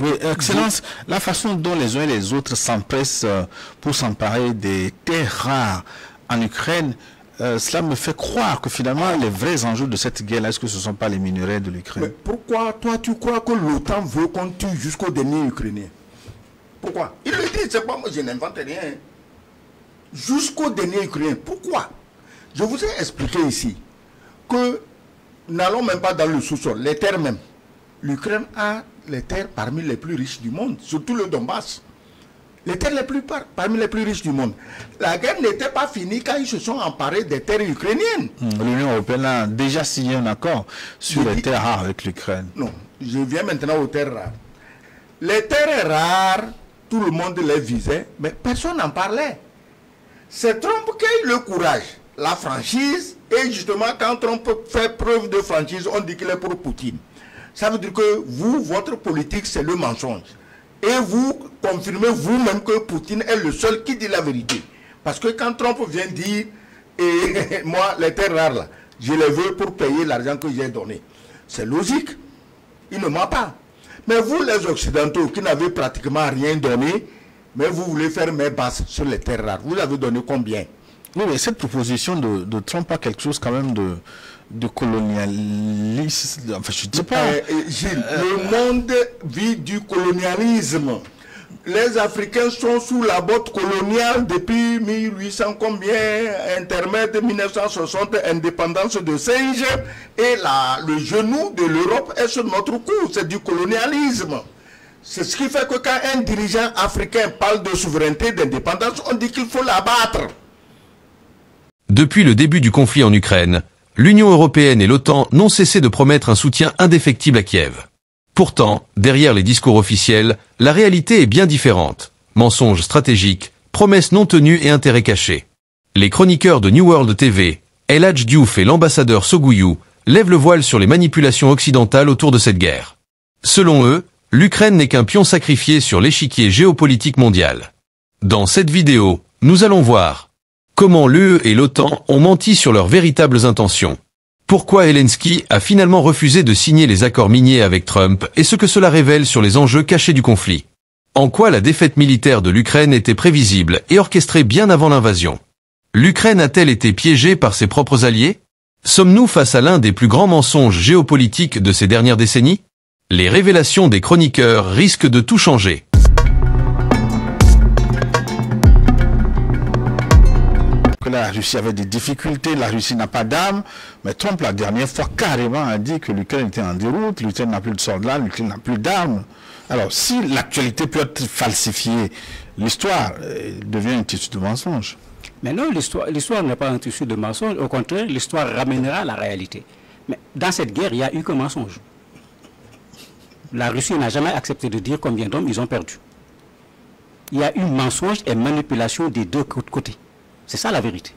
Oui, Excellence, la façon dont les uns et les autres s'empressent pour s'emparer des terres rares en Ukraine, cela me fait croire que finalement les vrais enjeux de cette guerre-là, est-ce que ce ne sont pas les minerais de l'Ukraine? Pourquoi toi tu crois que l'OTAN veut qu'on tue jusqu'au dernier Ukrainien? Pourquoi? Il le dit, c'est pas moi, je n'invente rien. Jusqu'au dernier Ukrainien. Pourquoi? Je vous ai expliqué ici que n'allons même pas dans le sous-sol, les terres même. L'Ukraine a les terres parmi les plus riches du monde, surtout le Donbass. Les terres parmi les plus riches du monde. La guerre n'était pas finie quand ils se sont emparés des terres ukrainiennes. L'Union européenne a déjà signé un accord sur les terres rares avec l'Ukraine. Non, je viens maintenant aux terres rares. Les terres rares, tout le monde les visait, mais personne n'en parlait. C'est Trump qui a eu le courage, la franchise, et justement quand Trump fait preuve de franchise, on dit qu'il est pour Poutine. Ça veut dire que vous, votre politique, c'est le mensonge. Et vous confirmez vous-même que Poutine est le seul qui dit la vérité. Parce que quand Trump vient dire, et moi, les terres rares, là, je les veux pour payer l'argent que j'ai donné. C'est logique. Il ne ment pas. Mais vous, les Occidentaux, qui n'avez pratiquement rien donné, mais vous voulez faire mes basses sur les terres rares. Vous avez donné combien? Oui, mais cette proposition de Trump a quelque chose quand même de colonialisme. Enfin, je ne sais pas. Gilles, le monde vit du colonialisme. Les Africains sont sous la botte coloniale depuis 1800 combien, intermède 1960, indépendance de singe, et le genou de l'Europe est sur notre cou. C'est du colonialisme. C'est ce qui fait que quand un dirigeant africain parle de souveraineté, d'indépendance, on dit qu'il faut l'abattre. Depuis le début du conflit en Ukraine, l'Union européenne et l'OTAN n'ont cessé de promettre un soutien indéfectible à Kiev. Pourtant, derrière les discours officiels, la réalité est bien différente. Mensonges stratégiques, promesses non tenues et intérêts cachés. Les chroniqueurs de New World TV, El Hadj Diouf et l'ambassadeur Sogouyou, lèvent le voile sur les manipulations occidentales autour de cette guerre. Selon eux, l'Ukraine n'est qu'un pion sacrifié sur l'échiquier géopolitique mondial. Dans cette vidéo, nous allons voir comment l'UE et l'OTAN ont menti sur leurs véritables intentions. Pourquoi Zelensky a finalement refusé de signer les accords miniers avec Trump et ce que cela révèle sur les enjeux cachés du conflit. En quoi la défaite militaire de l'Ukraine était prévisible et orchestrée bien avant l'invasion. L'Ukraine a-t-elle été piégée par ses propres alliés? Sommes-nous face à l'un des plus grands mensonges géopolitiques de ces dernières décennies? Les révélations des chroniqueurs risquent de tout changer. La Russie avait des difficultés, la Russie n'a pas d'armes, mais Trump la dernière fois carrément a dit que l'Ukraine était en déroute, l'Ukraine n'a plus de soldats, l'Ukraine n'a plus d'armes. Alors si l'actualité peut être falsifiée, l'histoire devient un tissu de mensonges. Mais non, l'histoire n'est pas un tissu de mensonges, au contraire, l'histoire ramènera la réalité. Mais dans cette guerre, il n'y a eu que mensonge. La Russie n'a jamais accepté de dire combien d'hommes ils ont perdu. Il y a eu mensonge et manipulation des deux côtés. C'est ça la vérité.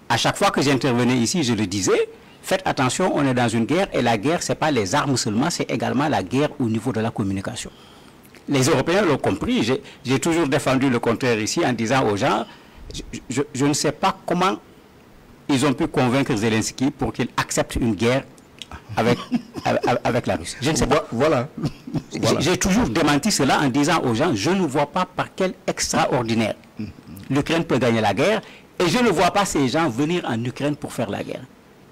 À chaque fois que j'intervenais ici, je le disais, faites attention, on est dans une guerre, et la guerre, ce n'est pas les armes seulement, c'est également la guerre au niveau de la communication. Les Européens l'ont compris, j'ai toujours défendu le contraire ici en disant aux gens, je ne sais pas comment ils ont pu convaincre Zelensky pour qu'il accepte une guerre avec la Russie. Je ne sais pas. Voilà. J'ai toujours démenti cela en disant aux gens, je ne vois pas par quel extraordinaire l'Ukraine peut gagner la guerre, et je ne vois pas ces gens venir en Ukraine pour faire la guerre.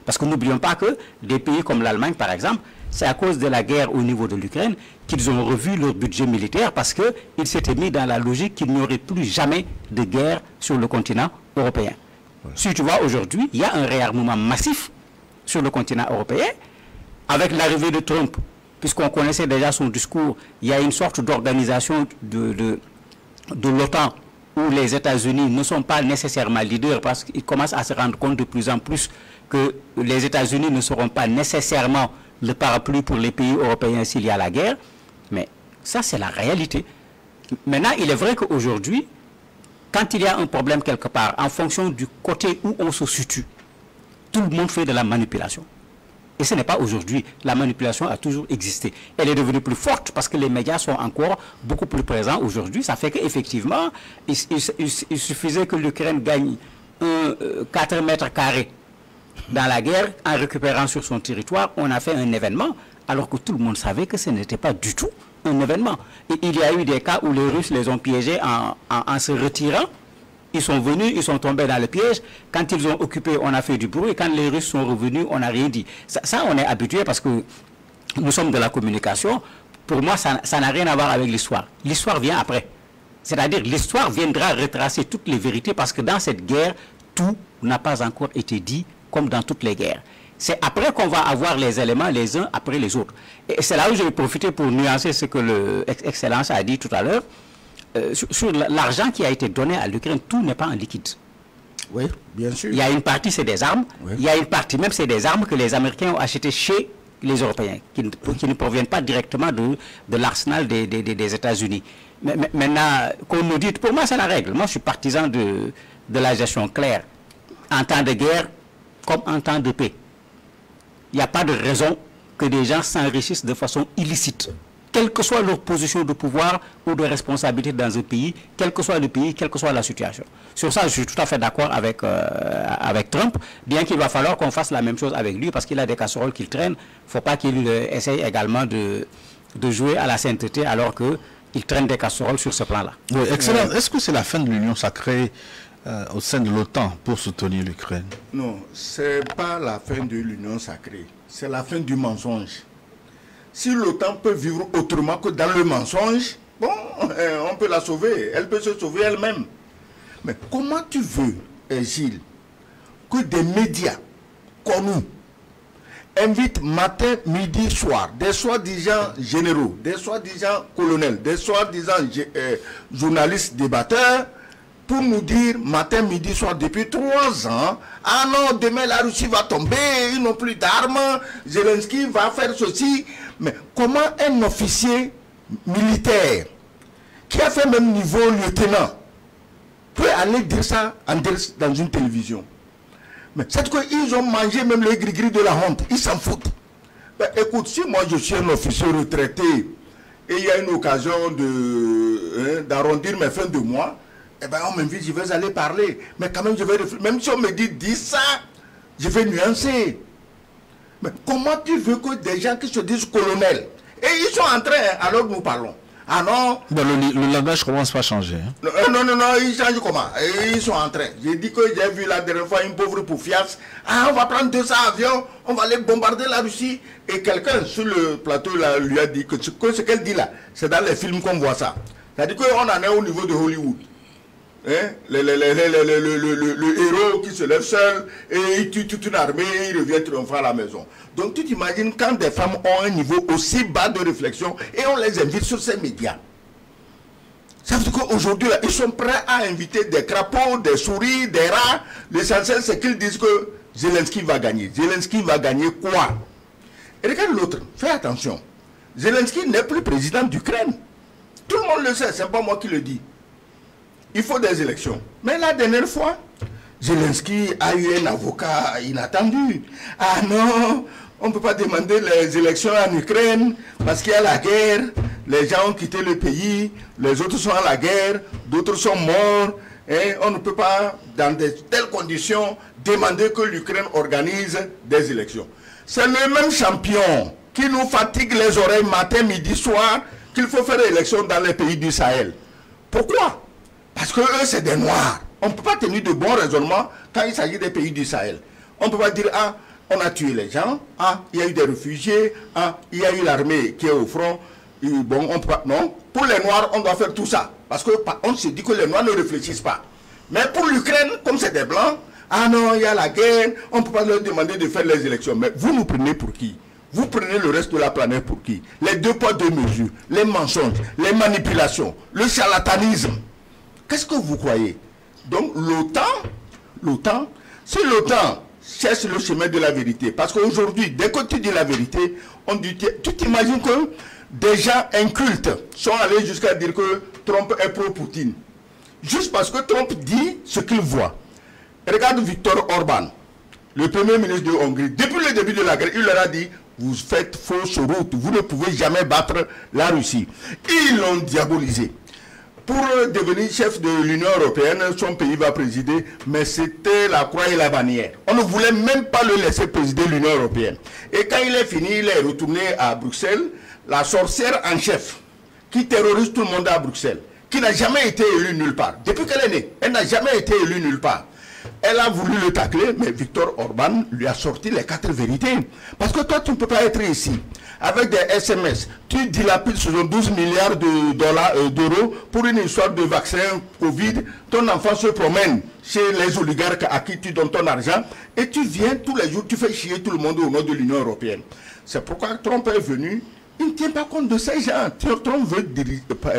Parce que n'oublions pas que des pays comme l'Allemagne, par exemple, c'est à cause de la guerre au niveau de l'Ukraine qu'ils ont revu leur budget militaire, parce qu'ils s'étaient mis dans la logique qu'il n'y aurait plus jamais de guerre sur le continent européen. Ouais. Si tu vois, aujourd'hui, il y a un réarmement massif sur le continent européen, avec l'arrivée de Trump, puisqu'on connaissait déjà son discours, il y a une sorte d'organisation de l'OTAN, où les États-Unis ne sont pas nécessairement leaders, parce qu'ils commencent à se rendre compte de plus en plus que les États-Unis ne seront pas nécessairement le parapluie pour les pays européens s'il y a la guerre. Mais ça, c'est la réalité. Maintenant, il est vrai qu'aujourd'hui, quand il y a un problème quelque part, en fonction du côté où on se situe, tout le monde fait de la manipulation. Et ce n'est pas aujourd'hui. La manipulation a toujours existé. Elle est devenue plus forte parce que les médias sont encore beaucoup plus présents aujourd'hui. Ça fait qu'effectivement, il suffisait que l'Ukraine gagne 4 mètres carrés dans la guerre en récupérant sur son territoire. On a fait un événement alors que tout le monde savait que ce n'était pas du tout un événement. Et il y a eu des cas où les Russes les ont piégés en se retirant. Ils sont venus, ils sont tombés dans le piège. Quand ils ont occupé, on a fait du bruit. Quand les Russes sont revenus, on n'a rien dit. Ça, on est habitué parce que nous sommes de la communication. Pour moi, ça n'a rien à voir avec l'histoire. L'histoire vient après. C'est-à-dire l'histoire viendra retracer toutes les vérités parce que dans cette guerre, tout n'a pas encore été dit comme dans toutes les guerres. C'est après qu'on va avoir les éléments les uns après les autres. Et c'est là où je vais profiter pour nuancer ce que l'Excellence a dit tout à l'heure. Sur l'argent qui a été donné à l'Ukraine, tout n'est pas en liquide. Oui, bien sûr. Il y a une partie, c'est des armes. Oui. Il y a une partie, même, c'est des armes que les Américains ont achetées chez les Européens, qui ne proviennent pas directement de l'arsenal des États-Unis. Mais maintenant, qu'on nous dit, pour moi, c'est la règle. Moi, je suis partisan de la gestion claire. En temps de guerre, comme en temps de paix. Il n'y a pas de raison que des gens s'enrichissent de façon illicite. Quelle que soit leur position de pouvoir ou de responsabilité dans un pays, quel que soit le pays, quelle que soit la situation. Sur ça, je suis tout à fait d'accord avec Trump, bien qu'il va falloir qu'on fasse la même chose avec lui, parce qu'il a des casseroles qu'il traîne. Il ne faut pas qu'il essaye également de jouer à la sainteté alors qu'il traîne des casseroles sur ce plan-là. Oui, excellent. Est-ce que c'est la fin de l'Union sacrée au sein de l'OTAN pour soutenir l'Ukraine? Non, ce n'est pas la fin de l'Union sacrée, c'est la fin du mensonge. Si l'OTAN peut vivre autrement que dans le mensonge, bon, on peut la sauver. Elle peut se sauver elle-même. Mais comment tu veux, Gilles, que des médias connus invitent matin, midi, soir, des soi-disant généraux, des soi-disant colonels, des soi-disant journalistes débatteurs, pour nous dire matin, midi, soir, depuis 3 ans, ah non, demain la Russie va tomber, ils n'ont plus d'armes, Zelensky va faire ceci. Mais comment un officier militaire qui a fait même niveau lieutenant peut aller dire ça en direct dans une télévision? Mais c'est qu'ils ont mangé même le gris-gris de la honte, ils s'en foutent. Ben, écoute, si moi je suis un officier retraité et il y a une occasion d'arrondir mes fins de mois, eh ben on m'invite, je vais aller parler. Mais quand même, je vais réfléchir. Même si on me dit, dis ça, je vais nuancer. Mais comment tu veux que des gens qui se disent colonels, et ils sont en train, alors que nous parlons. Ah non. Ben, le langage commence pas à changer. Hein. Non, ils changent comment? Ils sont en train. J'ai dit que j'ai vu la dernière fois une pauvre poufiasse. Ah, on va prendre 200 avions, on va aller bombarder la Russie. Et quelqu'un sur le plateau là, lui a dit que ce qu'elle dit là, c'est dans les films qu'on voit ça. C'est-à-dire qu'on en est au niveau de Hollywood. Hein? Le héros qui se lève seul et il tue toute une armée et il revient triomphant à la maison. Donc tu t'imagines quand des femmes ont un niveau aussi bas de réflexion et on les invite sur ces médias. Ça veut dire qu'aujourd'hui ils sont prêts à inviter des crapauds, des souris, des rats. L'essentiel c'est qu'ils disent que Zelensky va gagner. Zelensky va gagner quoi? Et regarde l'autre, fais attention. Zelensky n'est plus président d'Ukraine. Tout le monde le sait, c'est pas moi qui le dis. Il faut des élections. Mais la dernière fois, Zelensky a eu un avocat inattendu. Ah non, on ne peut pas demander les élections en Ukraine parce qu'il y a la guerre. Les gens ont quitté le pays, les autres sont à la guerre, d'autres sont morts. Et on ne peut pas, dans de telles conditions, demander que l'Ukraine organise des élections. C'est le même champion qui nous fatigue les oreilles matin, midi, soir, qu'il faut faire élection dans les pays du Sahel. Pourquoi? Parce que eux, c'est des Noirs. On ne peut pas tenir de bons raisonnements quand il s'agit des pays du Sahel. On ne peut pas dire, ah, on a tué les gens, ah, il y a eu des réfugiés, ah, il y a eu l'armée qui est au front. Et bon, on peut pas, non. Pour les Noirs, on doit faire tout ça. Parce qu'on se dit que les Noirs ne réfléchissent pas. Mais pour l'Ukraine, comme c'est des Blancs, ah non, il y a la guerre, on ne peut pas leur demander de faire les élections. Mais vous nous prenez pour qui? Vous prenez le reste de la planète pour qui? Les 2 poids 2 mesures, les mensonges, les manipulations, le charlatanisme. Qu'est-ce que vous croyez? Donc l'OTAN, si l'OTAN cherche le chemin de la vérité, parce qu'aujourd'hui, dès que tu dis la vérité, on dit, tu t'imagines que des gens incultes sont allés jusqu'à dire que Trump est pro-Poutine. Juste parce que Trump dit ce qu'il voit. Regarde Viktor Orban, le premier ministre de Hongrie. Depuis le début de la guerre, il leur a dit, vous faites fausse route, vous ne pouvez jamais battre la Russie. Ils l'ont diabolisé. Pour devenir chef de l'Union européenne, son pays va présider, mais c'était la croix et la bannière. On ne voulait même pas le laisser présider l'Union européenne. Et quand il est fini, il est retourné à Bruxelles. La sorcière en chef qui terrorise tout le monde à Bruxelles, qui n'a jamais été élue nulle part. Depuis qu'elle est née, elle n'a jamais été élue nulle part. Elle a voulu le tacler, mais Viktor Orban lui a sorti les 4 vérités. Parce que toi, tu ne peux pas être ici avec des SMS. Tu dilapides 12 milliards d'euros pour une histoire de vaccin Covid. Ton enfant se promène chez les oligarques à qui tu donnes ton argent. Et tu viens tous les jours, tu fais chier tout le monde au nom de l'Union européenne. C'est pourquoi Trump est venu. Il ne tient pas compte de ces gens. Trump veut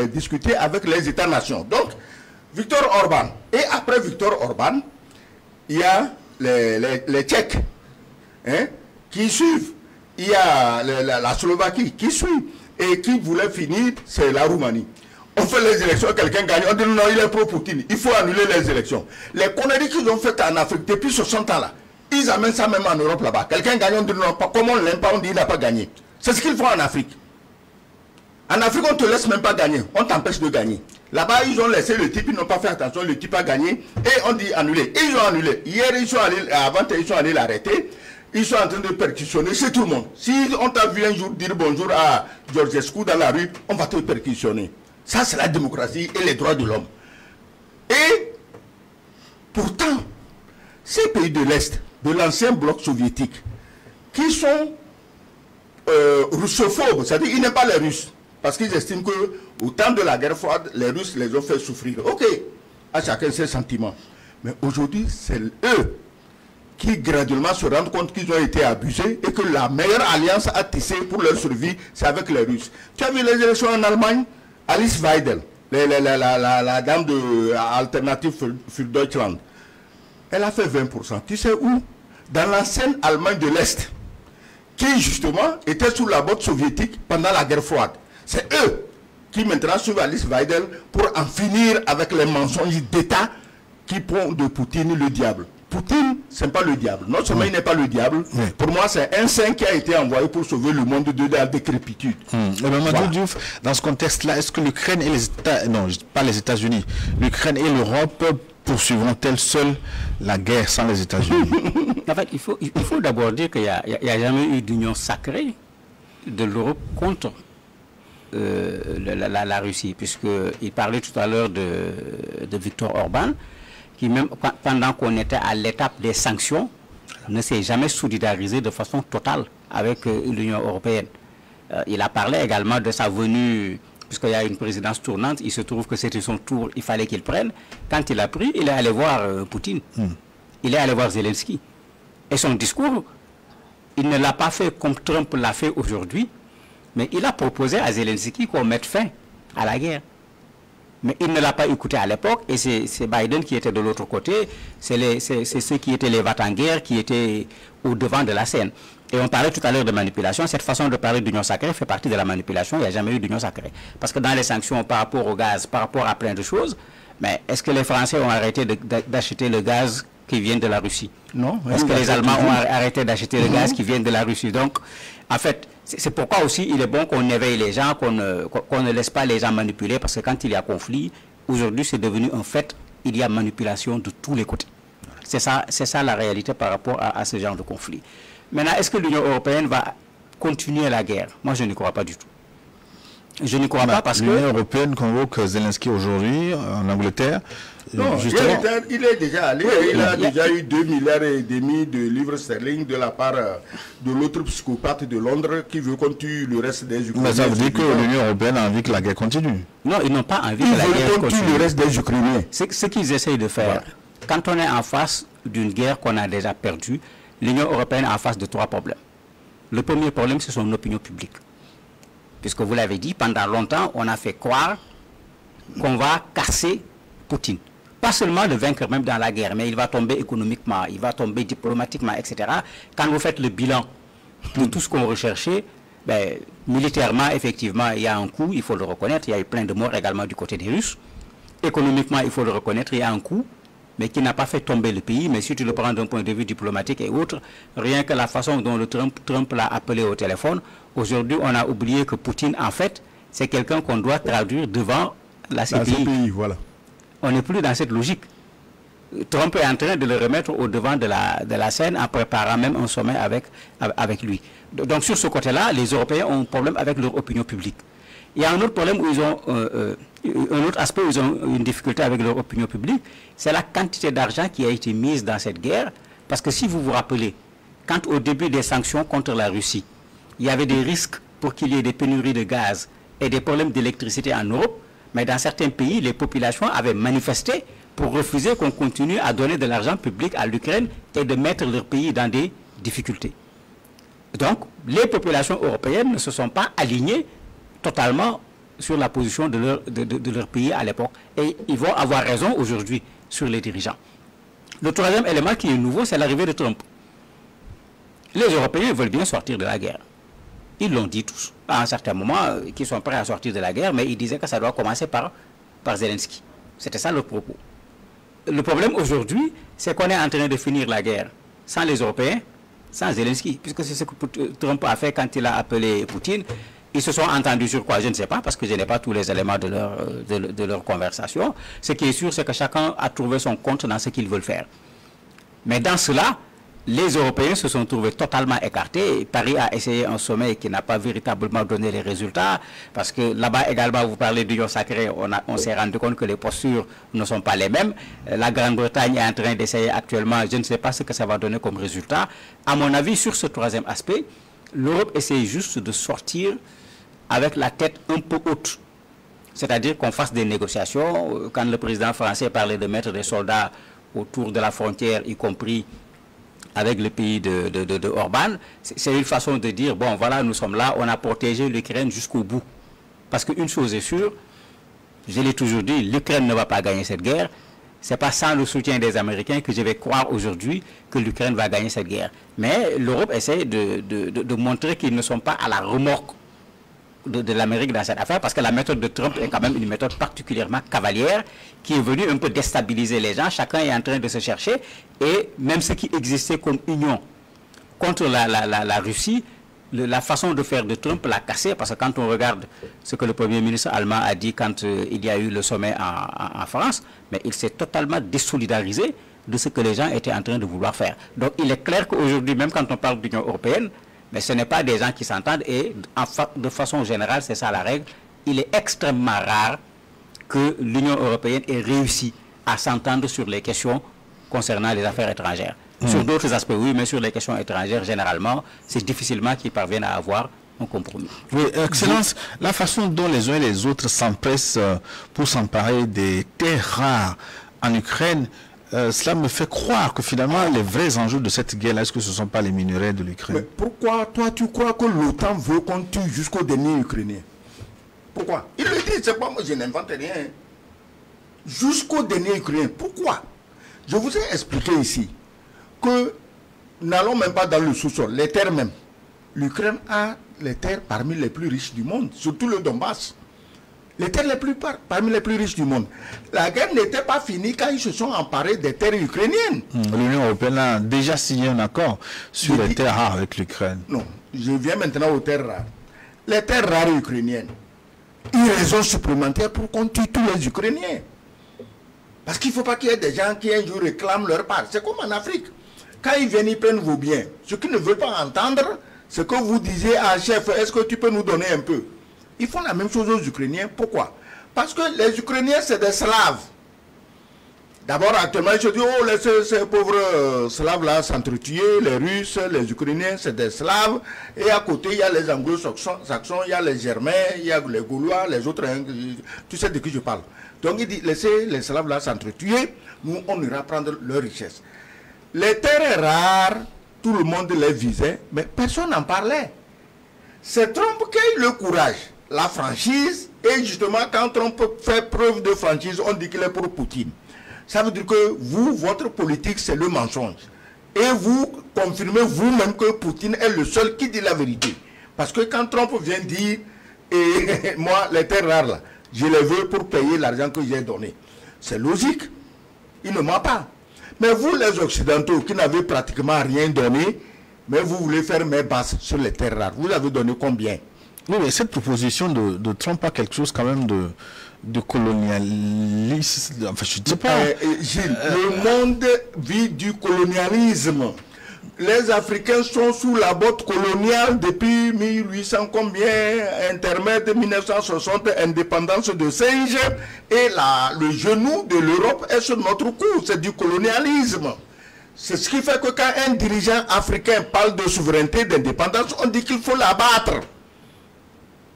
discuter avec les États-nations. Donc, Viktor Orban. Et après Viktor Orban, il y a les Tchèques qui suivent. Il y a la Slovaquie qui suit. Et qui voulait finir, c'est la Roumanie. On fait les élections, quelqu'un gagne. On dit non, il est pro-Poutine. Il faut annuler les élections. Les conneries qu'ils ont faites en Afrique depuis 60 ans là, ils amènent ça même en Europe là-bas. Quelqu'un gagne, on dit non, comment on l'aime pas, on dit il n'a pas gagné. C'est ce qu'ils font en Afrique. En Afrique, on ne te laisse même pas gagner. On t'empêche de gagner. Là-bas, ils ont laissé le type, ils n'ont pas fait attention, le type a gagné. Et on dit annuler. Et ils ont annulé. Hier, ils sont allés, avant, ils sont allés l'arrêter. Ils sont en train de perquisitionner chez tout le monde. Si on t'a vu un jour dire bonjour à Georgescu dans la rue, on va te perquisitionner. Ça, c'est la démocratie et les droits de l'homme. Et pourtant, ces pays de l'Est, de l'ancien bloc soviétique, qui sont russophobes, c'est-à-dire ils n'aiment pas les Russes. Parce qu'ils estiment qu'au temps de la guerre froide, les Russes les ont fait souffrir. Ok, à chacun ses sentiments. Mais aujourd'hui, c'est eux qui graduellement se rendent compte qu'ils ont été abusés et que la meilleure alliance à tisser pour leur survie, c'est avec les Russes. Tu as vu les élections en Allemagne? Alice Weidel, la dame de Alternative für Deutschland, elle a fait 20%. Tu sais où? Dans l'ancienne Allemagne de l'Est, qui justement était sous la botte soviétique pendant la guerre froide. C'est eux qui maintenant suivent Alice Weidel pour en finir avec les mensonges d'État qui font de Poutine le diable. Poutine, ce n'est pas le diable. Non seulement il n'est pas le diable, pour moi c'est un saint qui a été envoyé pour sauver le monde de la décrépitude. Voilà. Diouf, dans ce contexte-là, est-ce que l'Ukraine et les États, non, pas les États-Unis, l'Ukraine et l'Europe poursuivront-elles seules la guerre sans les États-Unis? En fait, il faut d'abord dire qu'il n'y a jamais eu d'union sacrée de l'Europe contre la Russie, puisqu'il parlait tout à l'heure de Viktor Orban, qui même pendant qu'on était à l'étape des sanctions, ne s'est jamais solidarisé de façon totale avec l'Union européenne. Il a parlé également de sa venue, puisqu'il y a une présidence tournante, il se trouve que c'était son tour, il fallait qu'il prenne. Quand il a pris, il est allé voir Poutine, il est allé voir Zelensky. Et son discours, il ne l'a pas fait comme Trump l'a fait aujourd'hui, mais il a proposé à Zelensky qu'on mette fin à la guerre. Mais il ne l'a pas écouté à l'époque, et c'est Biden qui était de l'autre côté, c'est ceux qui étaient les va-t-en-guerre qui étaient au devant de la scène. Et on parlait tout à l'heure de manipulation, cette façon de parler d'union sacrée fait partie de la manipulation, il n'y a jamais eu d'union sacrée. Parce que dans les sanctions par rapport au gaz, par rapport à plein de choses, mais est-ce que les Français ont arrêté d'acheter le gaz qui vient de la Russie? Non. Est-ce que les Allemands ont arrêté d'acheter le gaz qui vient de la Russie? Donc, en fait, c'est pourquoi aussi il est bon qu'on éveille les gens, qu'on ne laisse pas les gens manipuler, parce que quand il y a conflit, aujourd'hui c'est devenu un fait, il y a manipulation de tous les côtés. C'est ça la réalité par rapport à ce genre de conflit. Maintenant, est-ce que l'Union européenne va continuer la guerre? Moi, je n'y crois pas du tout. Je n'y crois pas parce que... L'Union européenne convoque Zelensky aujourd'hui en Angleterre. Non, justement, il est déjà allé, il a déjà eu 2,5 milliards de livres sterling de la part de l'autre psychopathe de Londres qui veut qu'on tue le reste des Ukrainiens. Mais ça veut dire que l'Union européenne a envie que la guerre continue. Non, ils n'ont pas envie que la guerre continue. Ils veulent qu'on tue le reste des Ukrainiens. Ce qu'ils essayent de faire, quand on est en face d'une guerre qu'on a déjà perdue, l'Union européenne est en face de 3 problèmes. Le premier problème, c'est son opinion publique. Puisque vous l'avez dit, pendant longtemps, on a fait croire qu'on va casser Poutine. Pas seulement le vaincre même dans la guerre, mais il va tomber économiquement, il va tomber diplomatiquement, etc. Quand vous faites le bilan de tout ce qu'on recherchait, ben, militairement, effectivement, il y a un coup, il faut le reconnaître, il y a eu plein de morts également du côté des Russes. Économiquement, il faut le reconnaître, il y a un coup, mais qui n'a pas fait tomber le pays. Mais si tu le prends d'un point de vue diplomatique et autres, rien que la façon dont Trump l'a appelé au téléphone, aujourd'hui, on a oublié que Poutine, en fait, c'est quelqu'un qu'on doit traduire devant la CPI. Voilà. On n'est plus dans cette logique. Trump est en train de le remettre au devant de la scène en préparant même un sommet avec lui. Donc sur ce côté-là, les Européens ont un problème avec leur opinion publique. Il y a un autre problème où ils ont, un autre aspect où ils ont une difficulté avec leur opinion publique, c'est la quantité d'argent qui a été mise dans cette guerre. Parce que si vous vous rappelez, quand au début des sanctions contre la Russie, il y avait des risques pour qu'il y ait des pénuries de gaz et des problèmes d'électricité en Europe, mais dans certains pays, les populations avaient manifesté pour refuser qu'on continue à donner de l'argent public à l'Ukraine et de mettre leur pays dans des difficultés. Donc, les populations européennes ne se sont pas alignées totalement sur la position de leur pays à l'époque. Et ils vont avoir raison aujourd'hui sur les dirigeants. Le troisième élément qui est nouveau, c'est l'arrivée de Trump. Les Européens veulent bien sortir de la guerre. Ils l'ont dit tous, à un certain moment, qu'ils sont prêts à sortir de la guerre, mais ils disaient que ça doit commencer par Zelensky. C'était ça leur propos. Le problème aujourd'hui, c'est qu'on est en train de finir la guerre sans les Européens, sans Zelensky, puisque c'est ce que Trump a fait quand il a appelé Poutine. Ils se sont entendus sur quoi? Je ne sais pas, parce que je n'ai pas tous les éléments de leur conversation. Ce qui est sûr, c'est que chacun a trouvé son compte dans ce qu'ils veulent faire. Mais dans cela, les Européens se sont trouvés totalement écartés. Paris a essayé un sommet qui n'a pas véritablement donné les résultats, parce que là-bas également, vous parlez d'union sacrée, on s'est rendu compte que les postures ne sont pas les mêmes. La Grande-Bretagne est en train d'essayer actuellement, je ne sais pas ce que ça va donner comme résultat. À mon avis, sur ce troisième aspect, l'Europe essaie juste de sortir avec la tête un peu haute. C'est-à-dire qu'on fasse des négociations. Quand le président français parlait de mettre des soldats autour de la frontière, y compris avec le pays de Orban, c'est une façon de dire, bon voilà, nous sommes là, on a protégé l'Ukraine jusqu'au bout. Parce qu'une chose est sûre, je l'ai toujours dit, l'Ukraine ne va pas gagner cette guerre. Ce n'est pas sans le soutien des Américains que je vais croire aujourd'hui que l'Ukraine va gagner cette guerre. Mais l'Europe essaie de montrer qu'ils ne sont pas à la remorque de l'Amérique dans cette affaire, parce que la méthode de Trump est quand même une méthode particulièrement cavalière qui est venue un peu déstabiliser les gens. Chacun est en train de se chercher, et même ce qui existait comme union contre la Russie, la façon de faire de Trump l'a cassé, parce que quand on regarde ce que le Premier ministre allemand a dit quand il y a eu le sommet en France, mais il s'est totalement désolidarisé de ce que les gens étaient en train de vouloir faire. Donc il est clair qu'aujourd'hui, même quand on parle d'Union européenne, mais ce n'est pas des gens qui s'entendent, et de façon générale, c'est ça la règle. Il est extrêmement rare que l'Union européenne ait réussi à s'entendre sur les questions concernant les affaires étrangères. Sur d'autres aspects, oui, mais sur les questions étrangères, généralement, c'est difficilement qu'ils parviennent à avoir un compromis. Oui, Excellence, la façon dont les uns et les autres s'empressent pour s'emparer des terres rares en Ukraine, cela me fait croire que finalement les vrais enjeux de cette guerre, est-ce que ce ne sont pas les minerais de l'Ukraine? Mais pourquoi toi tu crois que l'OTAN veut qu'on tue jusqu'au dernier Ukrainien? Pourquoi? Il le dit, c'est pas moi, je n'invente rien. Jusqu'au dernier Ukrainien. Pourquoi? Je vous ai expliqué ici que n'allons même pas dans le sous-sol, les terres même. L'Ukraine a les terres parmi les plus riches du monde, surtout le Donbass. Les terres parmi les plus riches du monde. La guerre n'était pas finie quand ils se sont emparés des terres ukrainiennes. L'Union européenne a déjà signé un accord sur les terres rares avec l'Ukraine. Non, je viens maintenant aux terres rares. Les terres rares ukrainiennes, une raison supplémentaire pour qu'on tue tous les Ukrainiens. Parce qu'il ne faut pas qu'il y ait des gens qui un jour réclament leur part. C'est comme en Afrique. Quand ils viennent, ils prennent vos biens. Ce qu'ils ne veulent pas entendre, c'est que vous disiez à chef, est-ce que tu peux nous donner un peu? Ils font la même chose aux Ukrainiens. Pourquoi? Parce que les Ukrainiens, c'est des Slaves. D'abord, actuellement, je dis, oh, ces pauvres Slaves-là s'entretuent, les Russes, les Ukrainiens, c'est des Slaves. Et à côté, il y a les Anglo-Saxons, il y a les Germains, il y a les Gaulois, les autres, hein, tu sais de qui je parle. Donc, il dit, laissez les Slaves-là s'entretuer, nous, on ira prendre leur richesse. Les terres rares, tout le monde les visait, mais personne n'en parlait. C'est Trump qui a eu le courage, la franchise, et justement, quand Trump fait preuve de franchise, on dit qu'il est pour Poutine. Ça veut dire que vous, votre politique, c'est le mensonge. Et vous confirmez vous-même que Poutine est le seul qui dit la vérité. Parce que quand Trump vient dire, et moi, les terres rares, là, je les veux pour payer l'argent que j'ai donné. C'est logique. Il ne ment pas. Mais vous, les Occidentaux, qui n'avez pratiquement rien donné, mais vous voulez faire mes basses sur les terres rares. Vous avez donné combien? Oui, mais cette proposition de Trump a quelque chose quand même de colonialiste. Enfin, je ne sais pas. Gilles, le monde vit du colonialisme. Les Africains sont sous la botte coloniale depuis 1800 combien, intermède 1960, indépendance de singe, et le genou de l'Europe est sur notre cou, c'est du colonialisme. C'est ce qui fait que quand un dirigeant africain parle de souveraineté, d'indépendance, on dit qu'il faut l'abattre.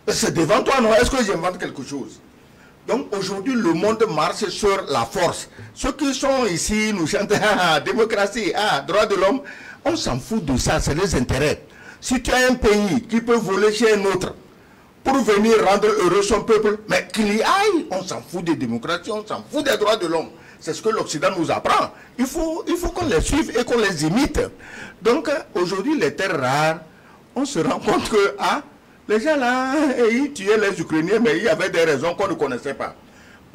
C'est devant toi, non? Est-ce que j'invente quelque chose? Donc aujourd'hui, le monde marche sur la force. Ceux qui sont ici nous chantent démocratie, droit de l'homme. On s'en fout de ça, c'est les intérêts. Si tu as un pays qui peut voler chez un autre pour venir rendre heureux son peuple, mais qu'il y aille, on s'en fout des démocraties, on s'en fout des droits de l'homme. C'est ce que l'Occident nous apprend. Il faut qu'on les suive et qu'on les imite. Donc aujourd'hui, les terres rares, on se rend compte que les gens là, ils tuaient les Ukrainiens, mais il y avait des raisons qu'on ne connaissait pas.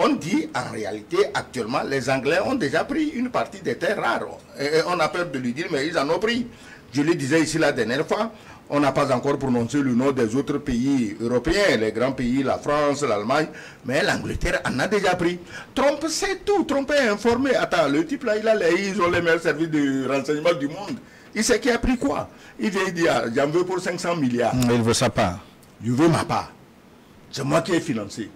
On dit, en réalité, actuellement, les Anglais ont déjà pris une partie des terres rares. Et on a peur de lui dire, mais ils en ont pris. Je le disais ici la dernière fois, on n'a pas encore prononcé le nom des autres pays européens, les grands pays, la France, l'Allemagne, mais l'Angleterre en a déjà pris. Trump sait tout, Trump est informé. Attends, le type là, ils ont les meilleurs services de renseignement du monde. Il sait qui a pris quoi. Il vient dire, j'en veux pour 500 milliards. Mais il veut sa part. Je veux ma part. C'est moi qui ai financé.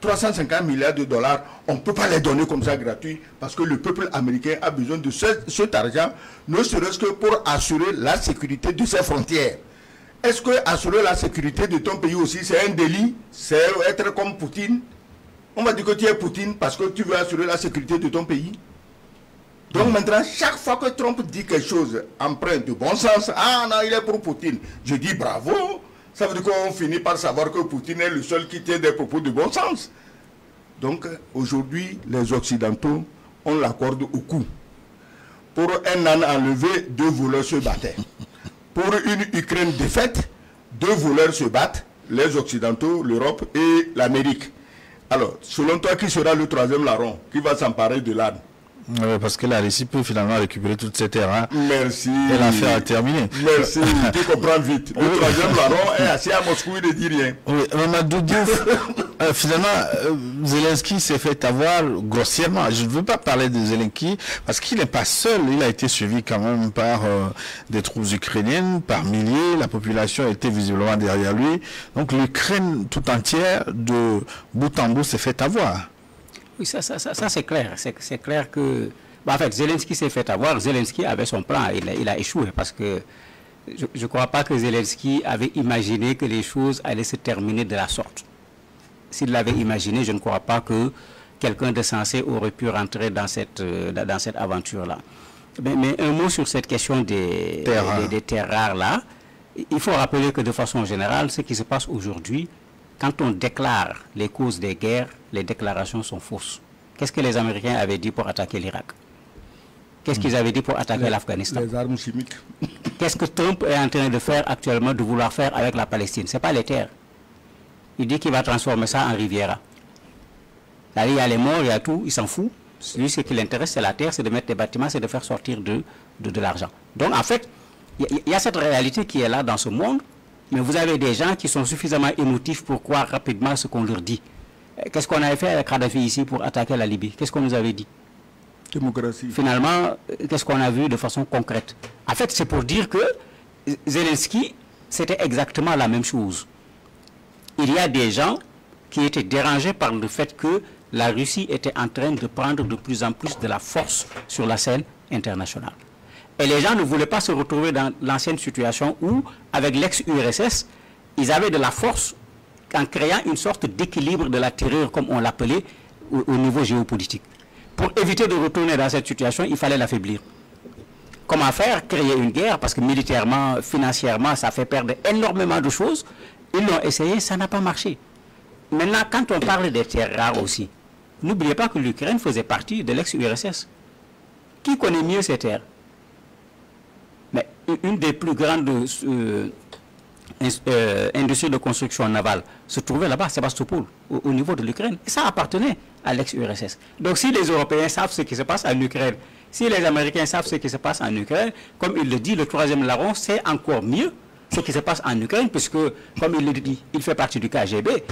350 milliards de dollars, on ne peut pas les donner comme ça gratuit parce que le peuple américain a besoin de cet argent, ne serait-ce que pour assurer la sécurité de ses frontières. Est-ce que assurer la sécurité de ton pays aussi, c'est un délit? C'est être comme Poutine? On va dire que tu es Poutine parce que tu veux assurer la sécurité de ton pays. Donc maintenant, chaque fois que Trump dit quelque chose empreint de bon sens, non, il est pour Poutine. Je dis bravo. Ça veut dire qu'on finit par savoir que Poutine est le seul qui tient des propos de bon sens. Donc aujourd'hui, les Occidentaux, on l'accorde au cou. Pour un âne enlevé, 2 voleurs se battaient. Pour une Ukraine défaite, 2 voleurs se battent, les Occidentaux, l'Europe et l'Amérique. Alors, selon toi, qui sera le 3e larron qui va s'emparer de l'âne? Parce que la Russie peut finalement récupérer toutes ces terres. Merci. Et l'affaire est terminée. Merci, tu comprends vite. Le 3e larron est assis à Moscou, il ne dit rien. Oui, Mamadou Diouf, finalement, Zelensky s'est fait avoir grossièrement. Je ne veux pas parler de Zelensky parce qu'il n'est pas seul. Il a été suivi quand même par des troupes ukrainiennes, par milliers. La population était visiblement derrière lui. Donc l'Ukraine tout entière, de bout en bout, s'est fait avoir. Oui, ça c'est clair. C'est clair que... en fait, Zelensky s'est fait avoir. Zelensky avait son plan. Il a échoué parce que je ne crois pas que Zelensky avait imaginé que les choses allaient se terminer de la sorte. S'il l'avait imaginé, je ne crois pas que quelqu'un de sensé aurait pu rentrer dans cette aventure-là. Mais un mot sur cette question des terres rares-là. Il faut rappeler que de façon générale, ce qui se passe aujourd'hui, quand on déclare les causes des guerres, les déclarations sont fausses. Qu'est-ce que les Américains avaient dit pour attaquer l'Irak? Qu'est-ce qu'ils avaient dit pour attaquer l'Afghanistan? Les armes chimiques. Qu'est-ce que Trump est en train de faire actuellement, de vouloir faire avec la Palestine? Ce n'est pas les terres. Il dit qu'il va transformer ça en Riviera. Là, il y a les morts, il y a tout, il s'en fout. Lui, ce qui l'intéresse, c'est la terre, c'est de mettre des bâtiments, c'est de faire sortir de l'argent. Donc, en fait, il y a cette réalité qui est là dans ce monde. Mais vous avez des gens qui sont suffisamment émotifs pour croire rapidement ce qu'on leur dit. Qu'est-ce qu'on avait fait avec Kadhafi ici pour attaquer la Libye? Qu'est-ce qu'on nous avait dit? Démocratie. Finalement, qu'est-ce qu'on a vu de façon concrète? En fait, c'est pour dire que Zelensky, c'était exactement la même chose. Il y a des gens qui étaient dérangés par le fait que la Russie était en train de prendre de plus en plus de la force sur la scène internationale. Et les gens ne voulaient pas se retrouver dans l'ancienne situation où, avec l'ex-URSS, ils avaient de la force en créant une sorte d'équilibre de la terreur, comme on l'appelait, au niveau géopolitique. Pour éviter de retourner dans cette situation, il fallait l'affaiblir. Comment faire? Créer une guerre, parce que militairement, financièrement, ça fait perdre énormément de choses. Ils l'ont essayé, ça n'a pas marché. Maintenant, quand on parle des terres rares aussi, n'oubliez pas que l'Ukraine faisait partie de l'ex-URSS. Qui connaît mieux ces terres? Mais une des plus grandes industries de construction navale se trouvait là-bas, Sébastopol, au niveau de l'Ukraine. Et ça appartenait à l'ex-URSS. Donc si les Européens savent ce qui se passe en Ukraine, si les Américains savent ce qui se passe en Ukraine, comme il le dit, le 3e larron, c'est encore mieux ce qui se passe en Ukraine, puisque, comme il le dit, il fait partie du KGB.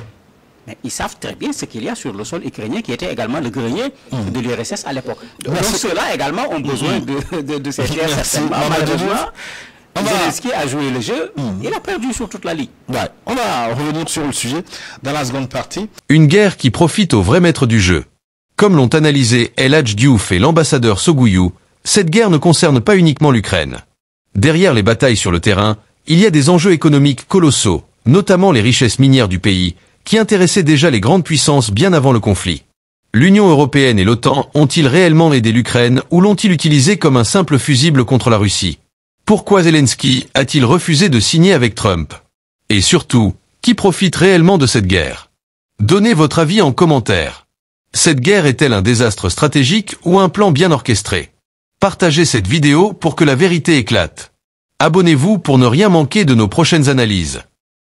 Mais ils savent très bien ce qu'il y a sur le sol ukrainien, qui était également le grenier de l'URSS à l'époque. Donc ceux-là également ont besoin de ces terres, certainement. Malheureusement, Zelensky a joué le jeu, il a perdu sur toute la ligne. Ouais. On va revenir sur le sujet dans la seconde partie. Une guerre qui profite aux vrais maîtres du jeu. Comme l'ont analysé El Hadj Diouf et l'ambassadeur Sogouyou, cette guerre ne concerne pas uniquement l'Ukraine. Derrière les batailles sur le terrain, il y a des enjeux économiques colossaux, notamment les richesses minières du pays, qui intéressaient déjà les grandes puissances bien avant le conflit. L'Union européenne et l'OTAN ont-ils réellement aidé l'Ukraine ou l'ont-ils utilisé comme un simple fusible contre la Russie? Pourquoi Zelensky a-t-il refusé de signer avec Trump? Et surtout, qui profite réellement de cette guerre? Donnez votre avis en commentaire. Cette guerre est-elle un désastre stratégique ou un plan bien orchestré? Partagez cette vidéo pour que la vérité éclate. Abonnez-vous pour ne rien manquer de nos prochaines analyses.